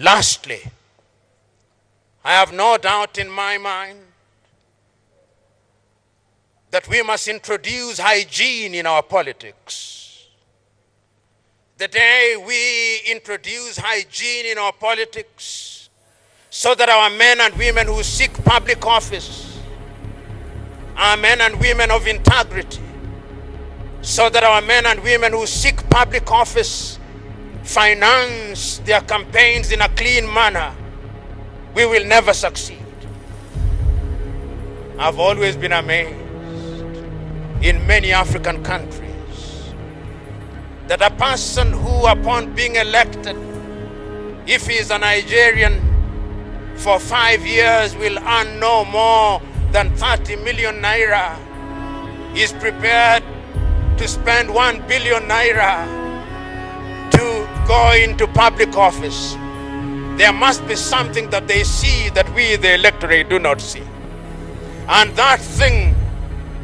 Lastly, I have no doubt in my mind that we must introduce hygiene in our politics. The day we introduce hygiene in our politics, so that our men and women who seek public office are men and women of integrity, so that our men and women who seek public office finance their campaigns in a clean manner, we will never succeed. I've always been amazed in many African countries that a person who, upon being elected, if he is a Nigerian, for 5 years will earn no more than 30 million naira, is prepared to spend 1 billion naira to go into public office. There must be something that they see that we, the electorate, do not see. And that thing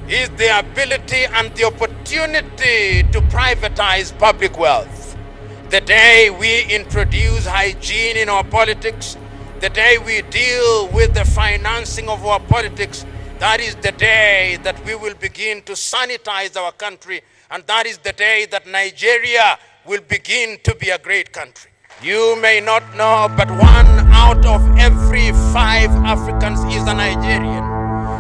is the ability and the opportunity to privatize public wealth. The day we introduce hygiene in our politics, the day we deal with the financing of our politics, that is the day that we will begin to sanitize our country, and that is the day that Nigeria will begin to be a great country. You may not know, but 1 out of every 5 Africans is a Nigerian.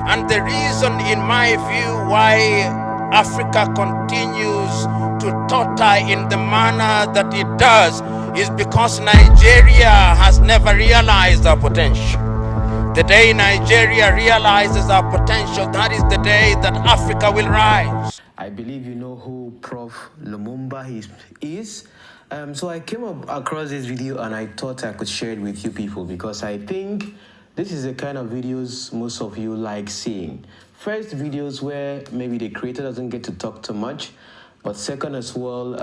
And the reason, in my view, why Africa continues to totter in the manner that it does is because Nigeria has never realized our potential. The day Nigeria realizes our potential, that is the day that Africa will rise. I believe you know who Prof. Lumumba is. So I came across this video and I thought I could share it with you people because I think this is the kind of videos most of you like seeing. First, videos where maybe the creator doesn't get to talk too much, but second as well,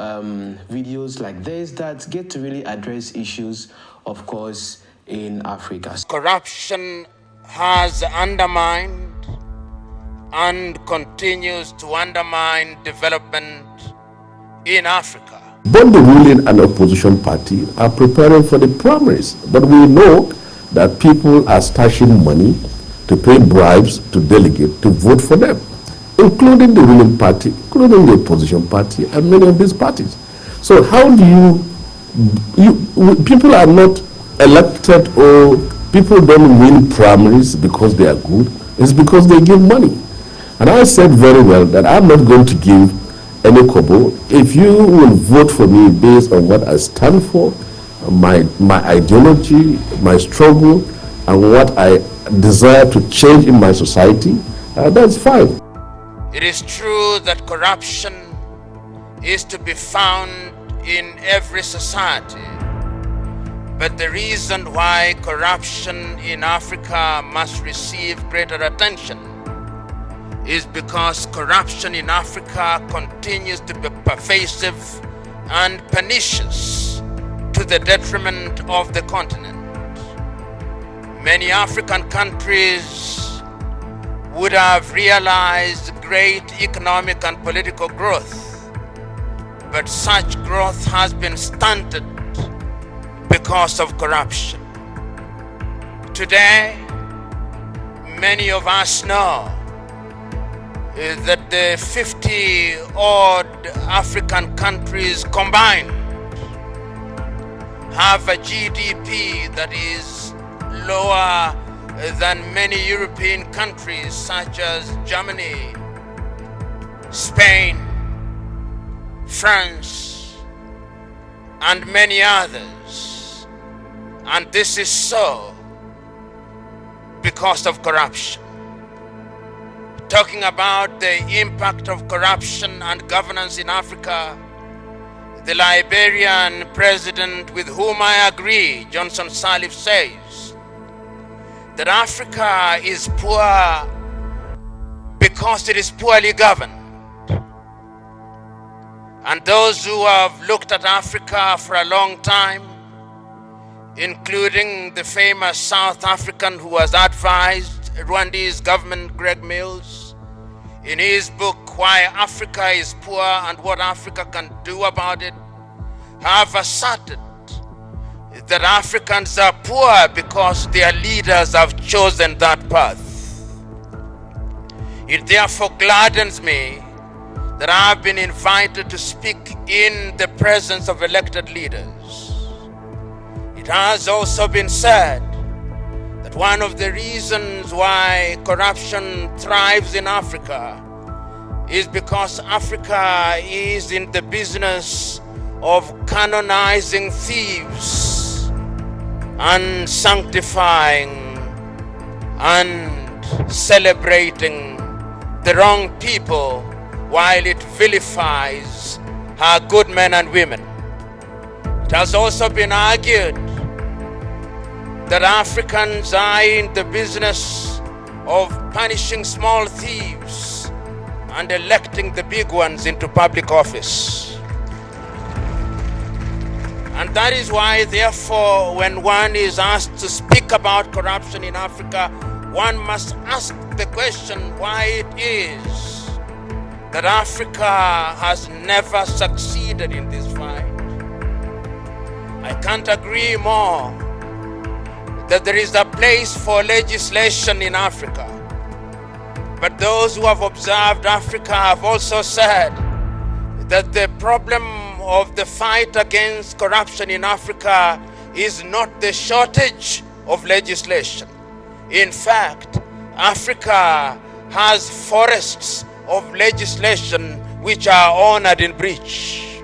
videos like this that get to really address issues, of course, in Africa. Corruption has undermined and continues to undermine development in Africa. Both the ruling and opposition party are preparing for the primaries, but we know that people are stashing money to pay bribes to delegate to vote for them, including the ruling party, including the opposition party, and many of these parties. So how do people are not elected, or people don't win primaries because they are good, it's because they give money. And I said very well that I'm not going to give any kobo. If you will vote for me based on what I stand for, my ideology, my struggle, and what I desire to change in my society, that's fine. It is true that corruption is to be found in every society, but the reason why corruption in Africa must receive greater attention is because corruption in Africa continues to be pervasive and pernicious to the detriment of the continent. Many African countries would have realized great economic and political growth, but such growth has been stunted because of corruption. Today, many of us know that the 50-odd African countries combined have a GDP that is lower than many European countries such as Germany, Spain, France, and many others. And this is so because of corruption. Talking about the impact of corruption and governance in Africa, the Liberian president, with whom I agree, Johnson Sirleaf, says that Africa is poor because it is poorly governed. And those who have looked at Africa for a long time, including the famous South African who has advised Rwanda's government, Greg Mills, in his book, Why Africa is Poor and What Africa Can Do About It, have asserted that Africans are poor because their leaders have chosen that path. It therefore gladdens me that I have been invited to speak in the presence of elected leaders. It has also been said that one of the reasons why corruption thrives in Africa is because Africa is in the business of canonizing thieves and sanctifying and celebrating the wrong people while it vilifies our good men and women. It has also been argued that Africans are in the business of punishing small thieves and electing the big ones into public office. And that is why, therefore, when one is asked to speak about corruption in Africa, one must ask the question why it is that Africa has never succeeded in this fight. I can't agree more that there is a place for legislation in Africa. But those who have observed Africa have also said that the problem of the fight against corruption in Africa is not the shortage of legislation. In fact, Africa has forests of legislation which are honored in breach.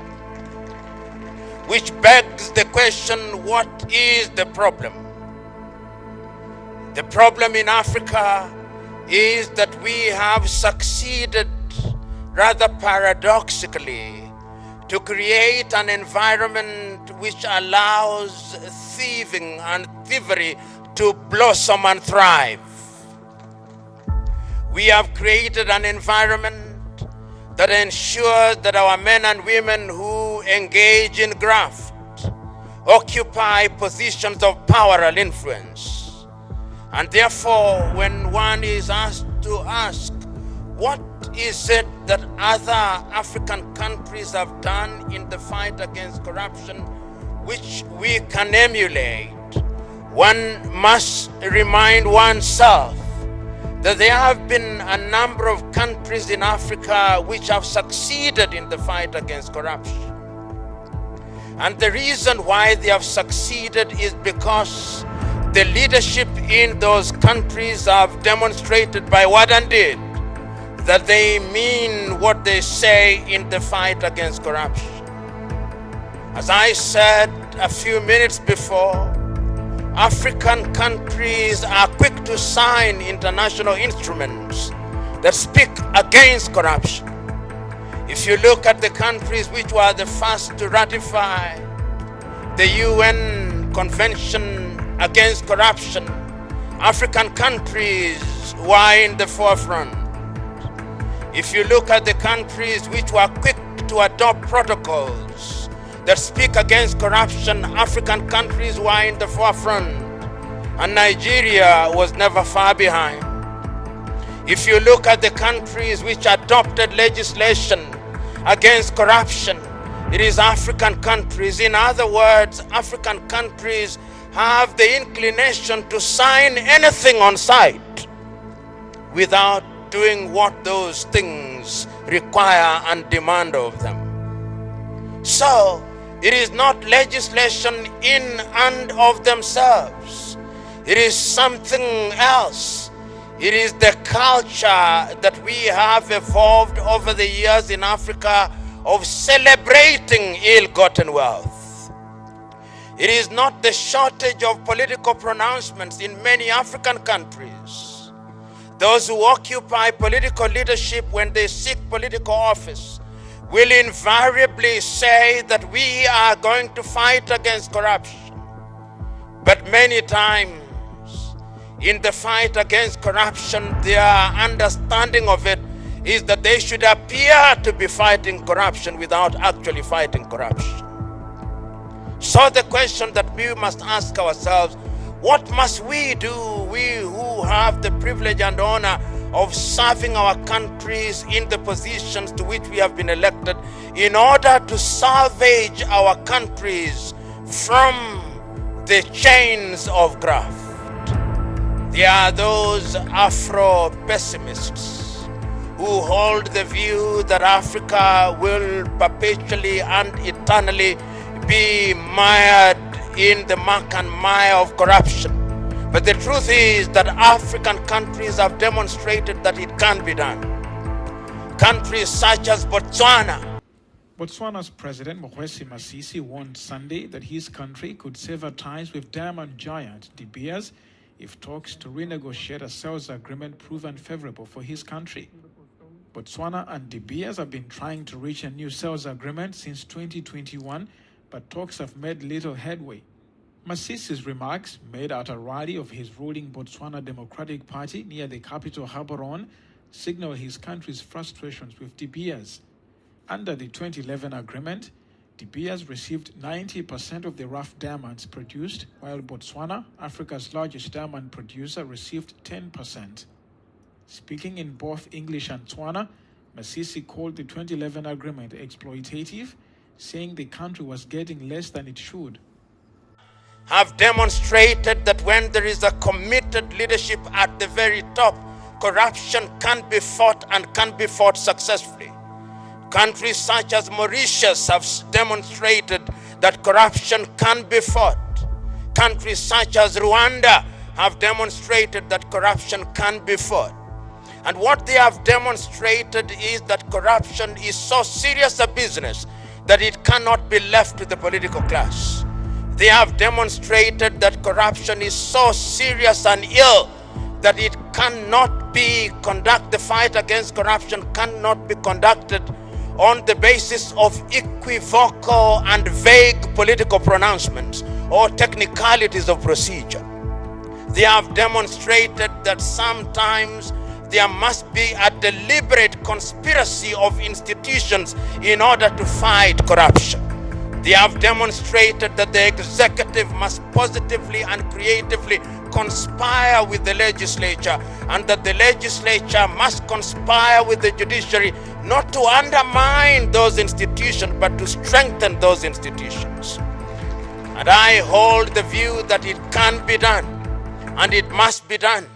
Which begs the question, what is the problem? The problem in Africa is that we have succeeded, rather paradoxically, to create an environment which allows thieving and thievery to blossom and thrive. We have created an environment that ensures that our men and women who engage in graft occupy positions of power and influence. And therefore, when one is asked to ask, what is it that other African countries have done in the fight against corruption which we can emulate, one must remind oneself that there have been a number of countries in Africa which have succeeded in the fight against corruption. And the reason why they have succeeded is because the leadership in those countries have demonstrated by word and deed that they mean what they say in the fight against corruption. As I said a few minutes before, African countries are quick to sign international instruments that speak against corruption. If you look at the countries which were the first to ratify the UN Convention against corruption, African countries were in the forefront. If you look at the countries which were quick to adopt protocols that speak against corruption, African countries were in the forefront, and Nigeria was never far behind. If you look at the countries which adopted legislation against corruption, it is African countries. In other words, African countries have the inclination to sign anything on sight without doing what those things require and demand of them. So, it is not legislation in and of themselves. It is something else. It is the culture that we have evolved over the years in Africa of celebrating ill-gotten wealth. It is not the shortage of political pronouncements in many African countries. Those who occupy political leadership when they seek political office will invariably say that we are going to fight against corruption. But many times, in the fight against corruption, their understanding of it is that they should appear to be fighting corruption without actually fighting corruption. So the question that we must ask ourselves, what must we do, we who have the privilege and honor of serving our countries in the positions to which we have been elected, in order to salvage our countries from the chains of graft. There are those Afro-pessimists who hold the view that Africa will perpetually and eternally be mired in the muck and mire of corruption. But the truth is that African countries have demonstrated that it can be done. Countries such as Botswana. Botswana's President Mokgweetsi Masisi warned Sunday that his country could sever ties with diamond giant De Beers if talks to renegotiate a sales agreement prove unfavorable for his country. Botswana and De Beers have been trying to reach a new sales agreement since 2021, but talks have made little headway. Masisi's remarks, made at a rally of his ruling Botswana Democratic Party near the capital Gaborone, signal his country's frustrations with De Beers. Under the 2011 agreement, De Beers received 90% of the rough diamonds produced, while Botswana, Africa's largest diamond producer, received 10%. Speaking in both English and Tswana, Masisi called the 2011 agreement exploitative, saying the country was getting less than it should. Have demonstrated that when there is a committed leadership at the very top, corruption can be fought and can be fought successfully. Countries such as Mauritius have demonstrated that corruption can be fought. Countries such as Rwanda have demonstrated that corruption can be fought. And what they have demonstrated is that corruption is so serious a business that it cannot be left to the political class. They have demonstrated that corruption is so serious and ill that it cannot be conducted, the fight against corruption cannot be conducted on the basis of equivocal and vague political pronouncements or technicalities of procedure. They have demonstrated that sometimes there must be a deliberate conspiracy of institutions in order to fight corruption. They have demonstrated that the executive must positively and creatively conspire with the legislature, and that the legislature must conspire with the judiciary not to undermine those institutions but to strengthen those institutions. And I hold the view that it can be done and it must be done,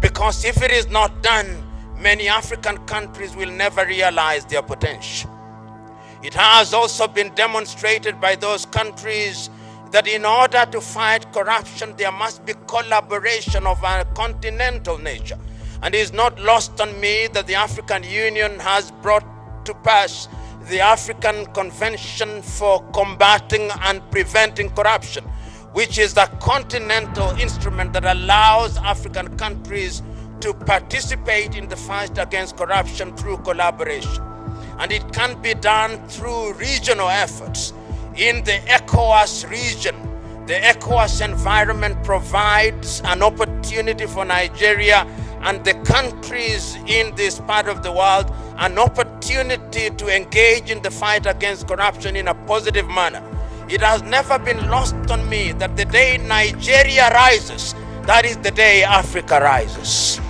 because if it is not done, many African countries will never realize their potential. It has also been demonstrated by those countries that in order to fight corruption, there must be collaboration of a continental nature. And it is not lost on me that the African Union has brought to pass the African Convention for Combating and Preventing Corruption, which is a continental instrument that allows African countries to participate in the fight against corruption through collaboration. And it can be done through regional efforts. In the ECOWAS region, the ECOWAS environment provides an opportunity for Nigeria and the countries in this part of the world an opportunity to engage in the fight against corruption in a positive manner. It has never been lost on me that the day Nigeria rises, that is the day Africa rises.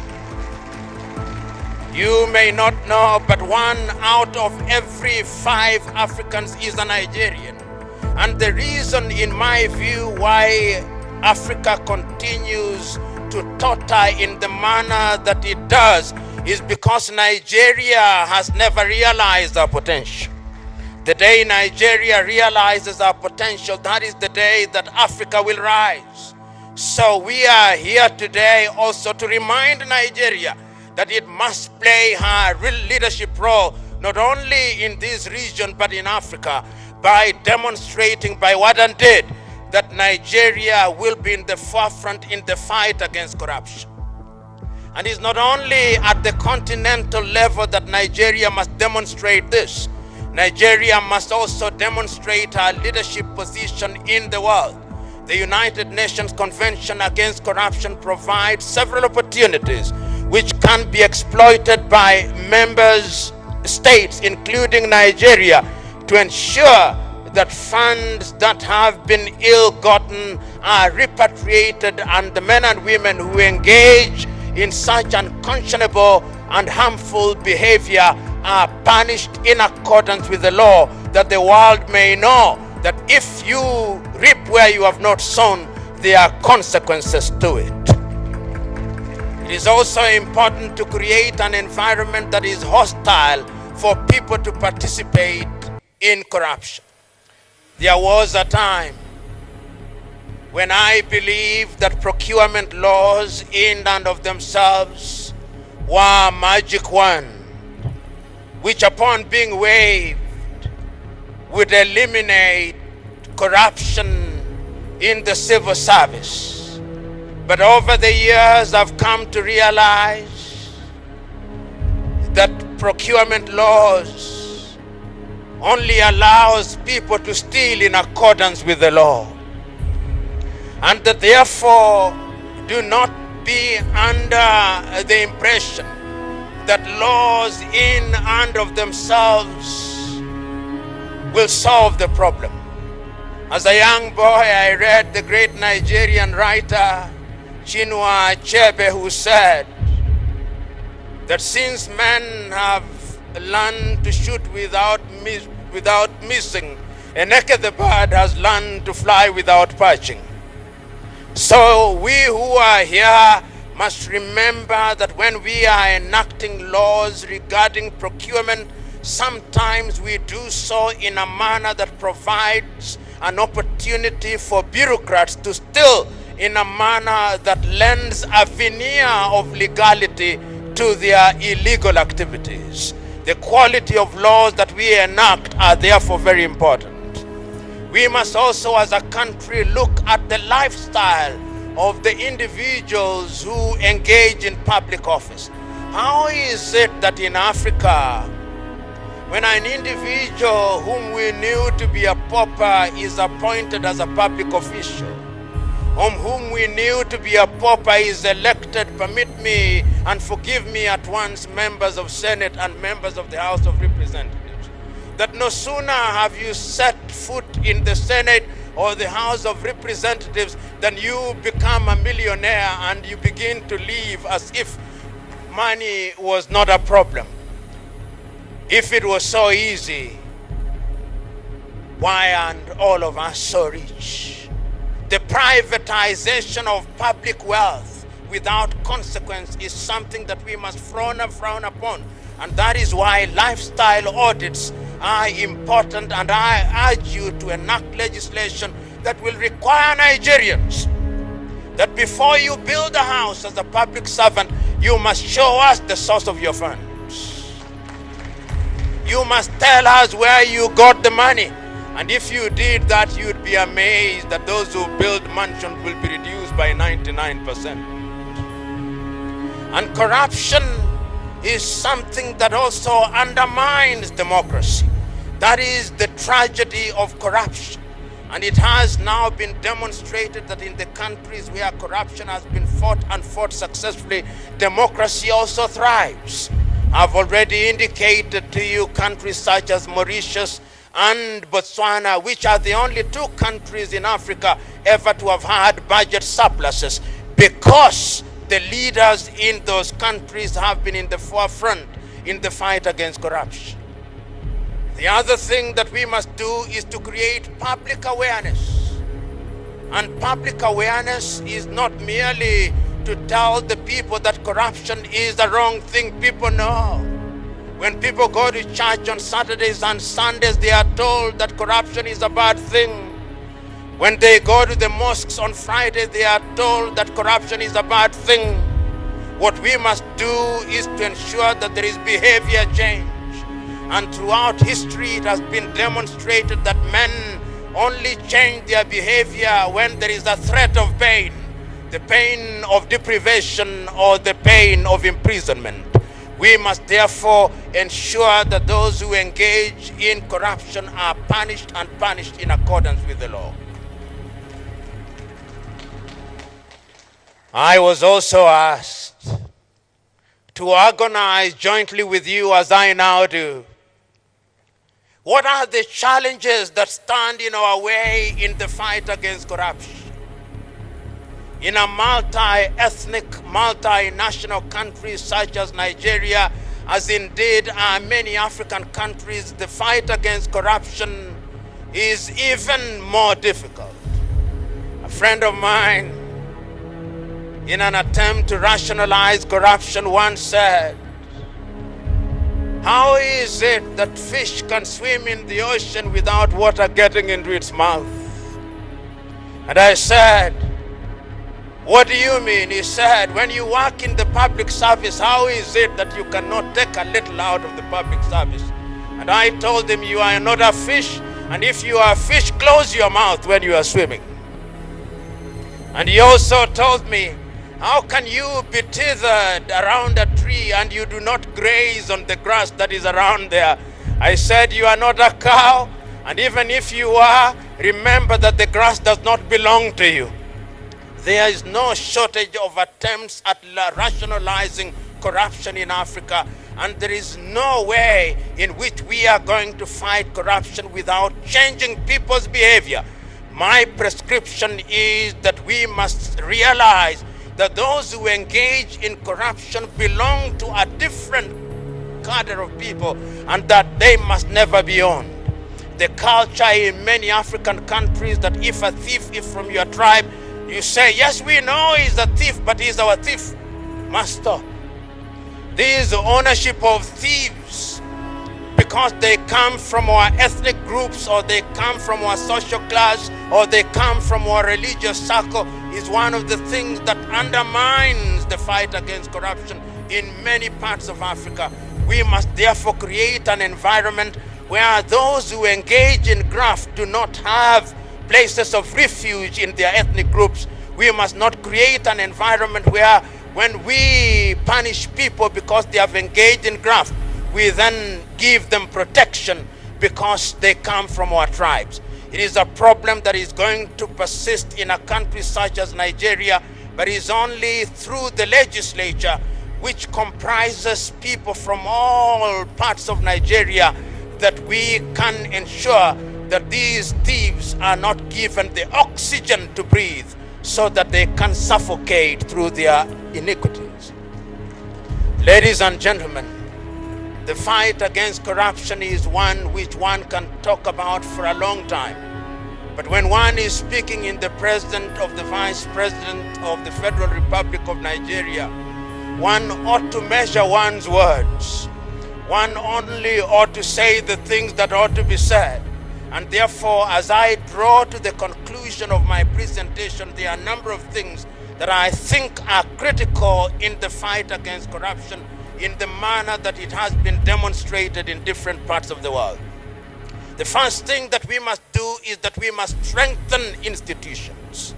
You may not know, but 1 out of every 5 Africans is a Nigerian. And the reason, in my view, why Africa continues to totter in the manner that it does is because Nigeria has never realized our potential. The day Nigeria realizes our potential, that is the day that Africa will rise. So we are here today also to remind Nigeria that it must play her real leadership role, not only in this region, but in Africa, by demonstrating by word and deed that Nigeria will be in the forefront in the fight against corruption. And it's not only at the continental level that Nigeria must demonstrate this. Nigeria must also demonstrate her leadership position in the world. The United Nations Convention Against Corruption provides several opportunities which can be exploited by members states, including Nigeria, to ensure that funds that have been ill-gotten are repatriated, and the men and women who engage in such unconscionable and harmful behavior are punished in accordance with the law, that the world may know that if you reap where you have not sown, there are consequences to it. It is also important to create an environment that is hostile for people to participate in corruption. There was a time when I believed that procurement laws in and of themselves were a magic wand, which upon being waived would eliminate corruption in the civil service. But over the years, I've come to realize that procurement laws only allows people to steal in accordance with the law, and that therefore do not be under the impression that laws in and of themselves will solve the problem. As a young boy, I read the great Nigerian writer Chinua Achebe, who said that since men have learned to shoot without missing, a naked bird has learned to fly without perching. So we who are here must remember that when we are enacting laws regarding procurement, sometimes we do so in a manner that provides an opportunity for bureaucrats to steal in a manner that lends a veneer of legality to their illegal activities. The quality of laws that we enact are therefore very important. We must also, as a country, look at the lifestyle of the individuals who engage in public office. How is it that in Africa, when an individual whom we knew to be a pauper is appointed as a public official, whom we knew to be a pauper is elected, permit me and forgive me at once, members of Senate and members of the House of Representatives, that no sooner have you set foot in the Senate or the House of Representatives than you become a millionaire and you begin to live as if money was not a problem. If it was so easy, why aren't all of us so rich? The privatization of public wealth without consequence is something that we must frown upon. And that is why lifestyle audits are important, and I urge you to enact legislation that will require Nigerians that before you build a house as a public servant, you must show us the source of your funds. You must tell us where you got the money. And if you did that, you'd be amazed that those who build mansions will be reduced by 99%. And corruption is something that also undermines democracy. That is the tragedy of corruption. And it has now been demonstrated that in the countries where corruption has been fought successfully, democracy also thrives. I've already indicated to you countries such as Mauritius and Botswana, which are the only two countries in Africa ever to have had budget surpluses, because the leaders in those countries have been in the forefront in the fight against corruption. The other thing that we must do is to create public awareness. And public awareness is not merely to tell the people that corruption is the wrong thing. People know. When people go to church on Saturdays and Sundays, they are told that corruption is a bad thing. When they go to the mosques on Friday, they are told that corruption is a bad thing. What we must do is to ensure that there is behavior change. And throughout history, it has been demonstrated that men only change their behavior when there is a threat of pain, the pain of deprivation or the pain of imprisonment. We must therefore ensure that those who engage in corruption are punished, and punished in accordance with the law. I was also asked to organize jointly with you, as I now do, what are the challenges that stand in our way in the fight against corruption? In a multi-ethnic, multinational country such as Nigeria, as indeed are many African countries, the fight against corruption is even more difficult. A friend of mine, in an attempt to rationalize corruption, once said, "How is it that fish can swim in the ocean without water getting into its mouth?" And I said, "What do you mean?" He said, "When you work in the public service, how is it that you cannot take a little out of the public service?" And I told him, "You are not a fish, and if you are a fish, close your mouth when you are swimming." And he also told me, "How can you be tethered around a tree and you do not graze on the grass that is around there?" I said, "You are not a cow, and even if you are, remember that the grass does not belong to you." There is no shortage of attempts at rationalizing corruption in Africa, and there is no way in which we are going to fight corruption without changing people's behavior. My prescription is that we must realize that those who engage in corruption belong to a different cadre of people, and that they must never be owned. The culture in many African countries that if a thief is from your tribe, you say, "Yes, we know he's a thief, but he's our thief." Must stop. There is ownership of thieves because they come from our ethnic groups, or they come from our social class, or they come from our religious circle, is one of the things that undermines the fight against corruption in many parts of Africa. We must therefore create an environment where those who engage in graft do not have places of refuge in their ethnic groups. We must not create an environment where when we punish people because they have engaged in graft, we then give them protection because they come from our tribes. It is a problem that is going to persist in a country such as Nigeria, but it is only through the legislature, which comprises people from all parts of Nigeria, that we can ensure that these thieves are not given the oxygen to breathe so that they can suffocate through their iniquities. Ladies and gentlemen, the fight against corruption is one which one can talk about for a long time. But when one is speaking in the presence of the Vice President of the Federal Republic of Nigeria, one ought to measure one's words. One only ought to say the things that ought to be said. And therefore, as I draw to the conclusion of my presentation, there are a number of things that I think are critical in the fight against corruption in the manner that it has been demonstrated in different parts of the world. The first thing that we must do is that we must strengthen institutions.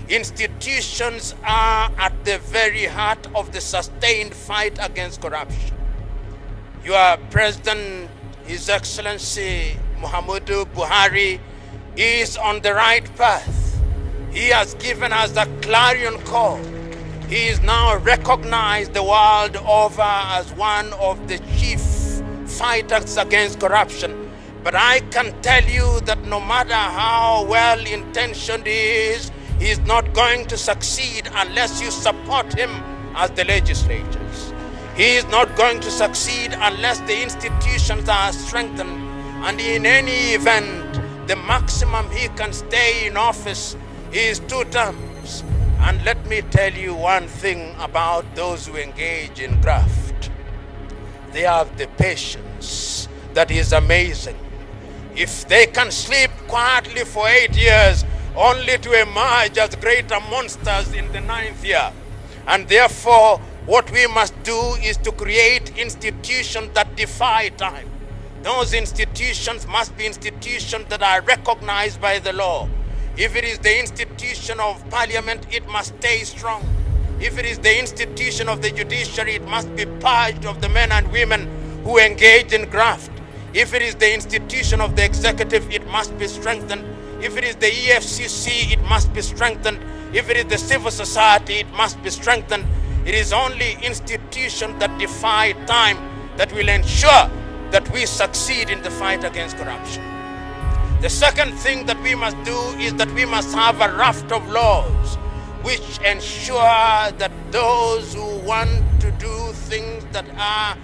Institutions are at the very heart of the sustained fight against corruption. Your President, His Excellency Muhammadu Buhari, is on the right path. He has given us a clarion call. He is now recognized the world over as one of the chief fighters against corruption. But I can tell you that no matter how well intentioned he is not going to succeed unless you support him as the legislators. He is not going to succeed unless the institutions are strengthened. And in any event, the maximum he can stay in office is 2 terms. And let me tell you one thing about those who engage in graft. They have the patience that is amazing. If they can sleep quietly for 8 years, only to emerge as greater monsters in the 9th year. And therefore, what we must do is to create institutions that defy time. Those institutions must be institutions that are recognized by the law. If it is the institution of parliament, it must stay strong. If it is the institution of the judiciary, it must be purged of the men and women who engage in graft. If it is the institution of the executive, it must be strengthened. If it is the EFCC, it must be strengthened. If it is the civil society, it must be strengthened. It is only institutions that defy time that will ensure that we succeed in the fight against corruption. The second thing that we must do is that we must have a raft of laws which ensure that those who want to do things that are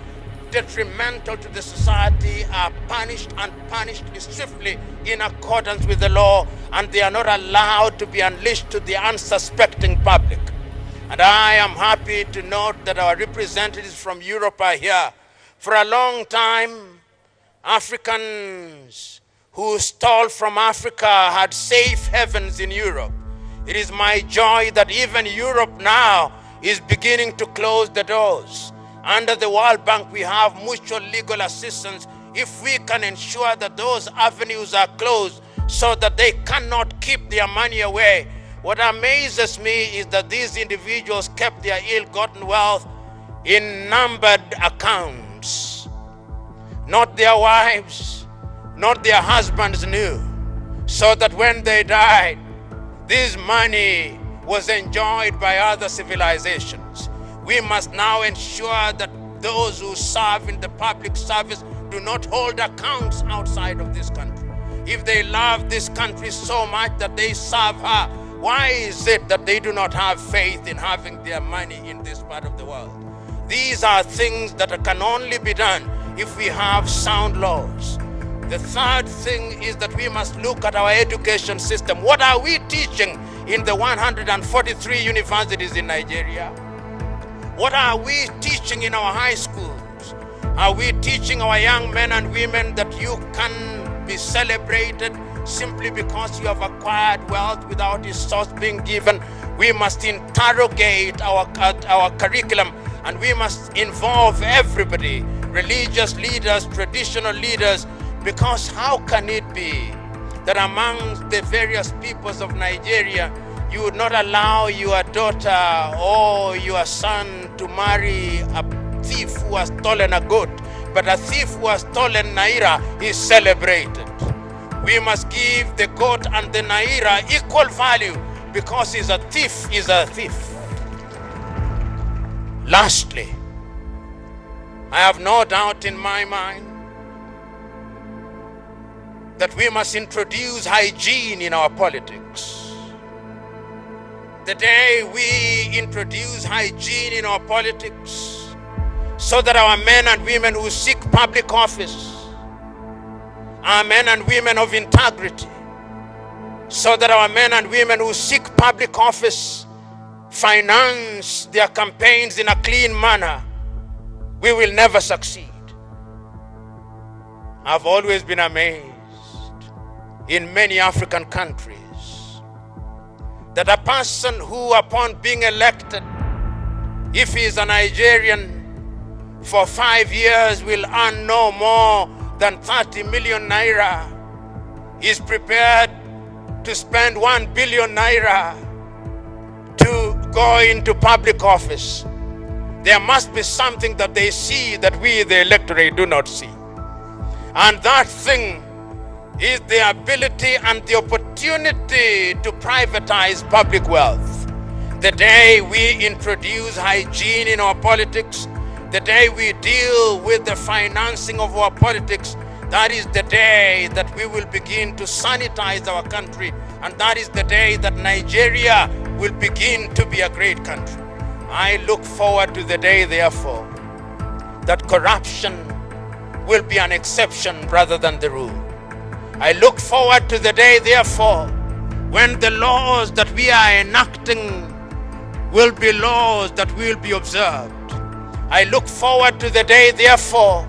detrimental to the society are punished, and punished swiftly in accordance with the law, and they are not allowed to be unleashed to the unsuspecting public. And I am happy to note that our representatives from Europe are here. For a long time, Africans who stole from Africa had safe havens in Europe. It is my joy that even Europe now is beginning to close the doors. Under the World Bank, we have mutual legal assistance if we can ensure that those avenues are closed so that they cannot keep their money away. What amazes me is that these individuals kept their ill-gotten wealth in numbered accounts. Not their wives, not their husbands knew, so that when they died, this money was enjoyed by other civilizations. We must now ensure that those who serve in the public service do not hold accounts outside of this country. If they love this country so much that they serve her, why is it that they do not have faith in having their money in this part of the world? These are things that can only be done if we have sound laws. The third thing is that we must look at our education system. What are we teaching in the 143 universities in Nigeria? What are we teaching in our high schools? Are we teaching our young men and women that you can be celebrated simply because you have acquired wealth without a source being given? We must interrogate our curriculum, and we must involve everybody, religious leaders, traditional leaders, because how can it be that among the various peoples of Nigeria, you would not allow your daughter or your son to marry a thief who has stolen a goat, but a thief who has stolen naira is celebrated? We must give the goat and the naira equal value, because he's a thief is a thief. Lastly, I have no doubt in my mind that we must introduce hygiene in our politics. The day we introduce hygiene in our politics, so that our men and women who seek public office are men and women of integrity, so that our men and women who seek public office finance their campaigns in a clean manner, we will never succeed. I've always been amazed in many African countries that a person who, upon being elected, if he is a Nigerian, for 5 years will earn no more than 30 million naira, is prepared to spend 1 billion naira to go into public office. There must be something that they see that we, the electorate, do not see. And that thing is the ability and the opportunity to privatize public wealth. The day we introduce hygiene in our politics, the day we deal with the financing of our politics, that is the day that we will begin to sanitize our country, and that is the day that Nigeria will begin to be a great country. I look forward to the day, therefore, that corruption will be an exception rather than the rule. I look forward to the day, therefore, when the laws that we are enacting will be laws that will be observed. I look forward to the day, therefore,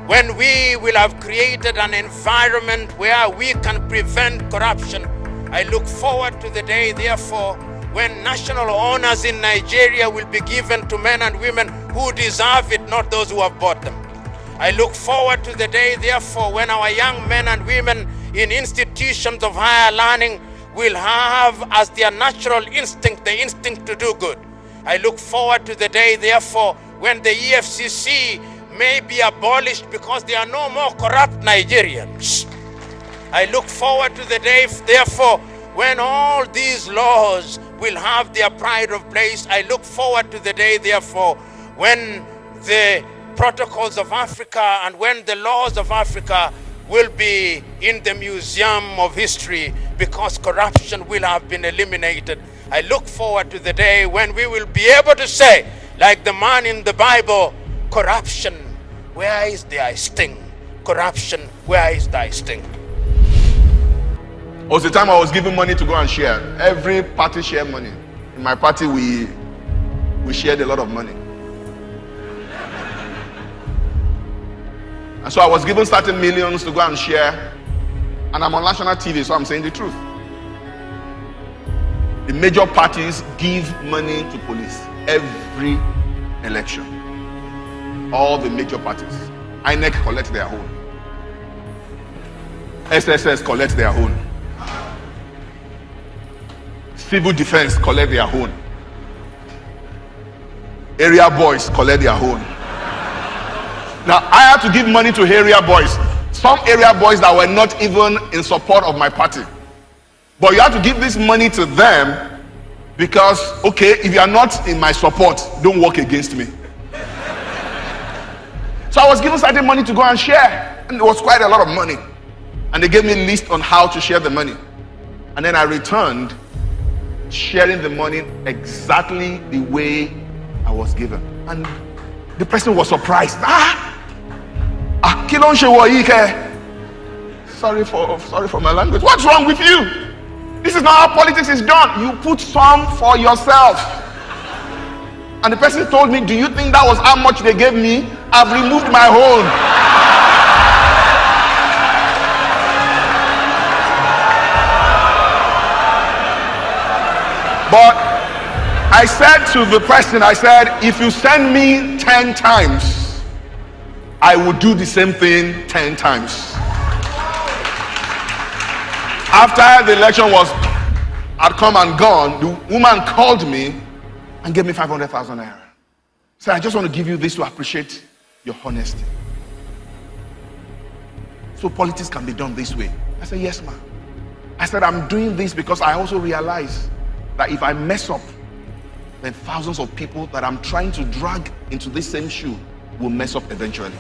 when we will have created an environment where we can prevent corruption. I look forward to the day, therefore, when national honors in Nigeria will be given to men and women who deserve it, not those who have bought them. I look forward to the day, therefore, when our young men and women in institutions of higher learning will have as their natural instinct the instinct to do good. I look forward to the day, therefore, when the EFCC may be abolished because there are no more corrupt Nigerians. I look forward to the day, therefore, when all these laws will have their pride of place. I look forward to the day, therefore, when the protocols of Africa and when the laws of Africa will be in the museum of history, because corruption will have been eliminated. I look forward to the day when we will be able to say, like the man in the Bible, corruption where is thy sting? Corruption, where is thy sting? It was the time I was giving money to go and share. Every party shared money. In my party, we shared a lot of money. And so I was given certain millions to go and share. And I'm on national TV, so I'm saying the truth. The major parties give money to police every election. All the major parties. INEC collect their own. SSS collect their own. Civil defense collect their own. Area boys collect their own. Now, I had to give money to area boys. Some area boys that were not even in support of my party. But you have to give this money to them because, okay, if you are not in my support, don't work against me. So I was given certain money to go and share. And it was quite a lot of money. And they gave me a list on how to share the money. And then I returned sharing the money exactly the way I was given. And the person was surprised. Sorry for my language. What's wrong with you? This is not how politics is done. You put some for yourself. And the person told me, do you think that was how much they gave me? I've removed my own. But I said to the person, I said, if you send me 10 times, I will do the same thing 10 times. After the election had come and gone, the woman called me and gave me 500,000 naira. Said, I just want to give you this to appreciate your honesty. So politics can be done this way. I said, yes, ma'am. I said, I'm doing this because I also realize that if I mess up, then thousands of people that I'm trying to drag into this same shoe will mess up eventually.